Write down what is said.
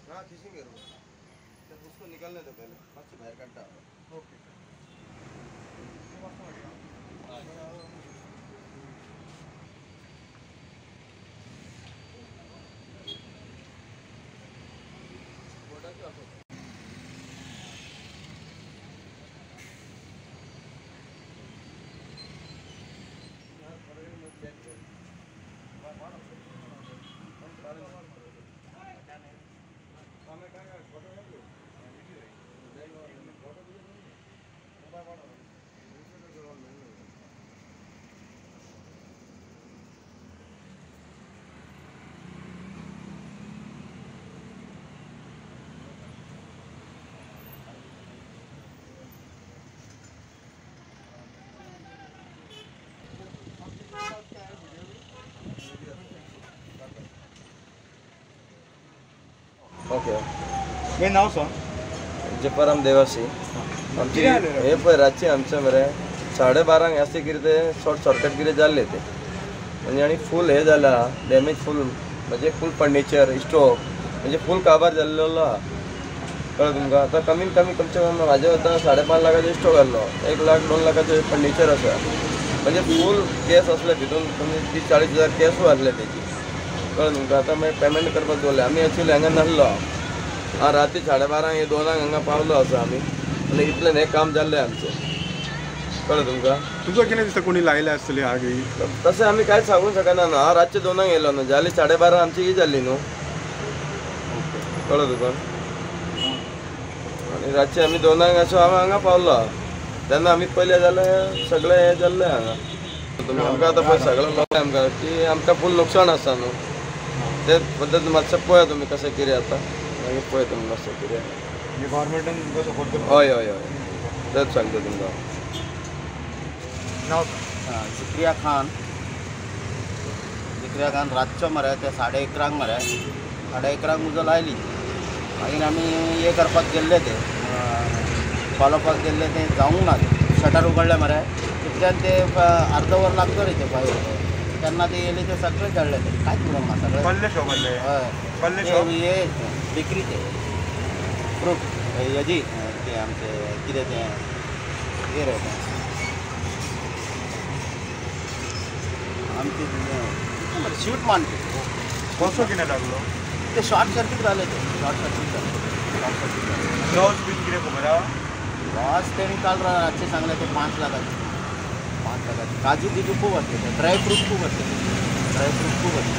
हाँ खींचेंगे उसको निकलने दो पहले मत से बाहर काटा ओके ओके हे नाव सांग जपाराम देवासी आमची हे पळय रातचे आमचे मरे 12:30 असे कितें ते शॉर्ट सर्किट कितें जाल्ले ते म्हणजे आणि फूल हे जाला डॅमेज फूल म्हणजे फूल फर्निचर स्टोव म्हणजे फूल काबार जाल्लेलो आहा कळ्ळें तुमकां आतां कमीत कमी कमसे कम म्हाजे आतां 5.5 लाखाचो स्टोव घाल्लो 1 लाख 2 लाखाचें फर्निचर आसा म्हणजे फूल केस असले भितून कमी 30-40 हजार केसूय आसले तेजी कळ्ळें तुमकां आतां मागीर पेमेंट करपाक दवरलें आमी एक्चुअली हांगा नासलो हांव राती 12:30 2 हांगा पावलो आसा आमी आनी इतलें हें काम जाल्लें आमचें कळ्ळें तुमकां कितें दिसता कोणी लायले आसतली आगी तशें आमी कांयच सांगूंक शकना न्हू हांव रातचे 2 येयलो न्हू जाली 12:30 आमची ही जाल्ली न्हू कळ्ळें तुका आनी रातचे आमी 2 असो हांगा पावलो तेन्ना आमी पयले जाल्यार सगळें हें जाल्लें हांगा तुमी आमकां आतां पळय सगळें लोक आमकां की आमकां फूल नुकसाण आसा न्हू ते पद्दत मातशें पळया तुमी कशें कितें जाता मागीर पळय तुमी मातशें कितें गव्हर्मेंटान तुमकां सपोर्ट करता हय हय हय तेच सांगता तुमकां नाव जिक्रिया खान रातचो मरे ते 11:30 मरे 11:30 उजो लायली मागीर आमी हे करपाक गेल्ले ते पालोवपाक गेल्ले ते जावंक ना ते शटर उगडले मरे तितल्यान ते अर्द वर लागतो रे ते भायर तेन्ना ते येयले ते सगळे जळले ते कांयच उरंक ना सगळे पल्ले शॉप आसले हय हे बेकरी ते फ्रूट हेजी ते आमचे कितें ते हे रे आमचे स्वीट मानते कसो कितें लागलो ते शॉर्ट सर्किट जाले ते शॉर्ट सर्किट जाले लॉस बीन कितें खबर आहा लॉस तेणी काल रातचे सांगले ते 5 लाखाचे काजू बिजू खूब असते ते ड्रायफ्रूट खूब असते ड्रायफ्रूट खूब असते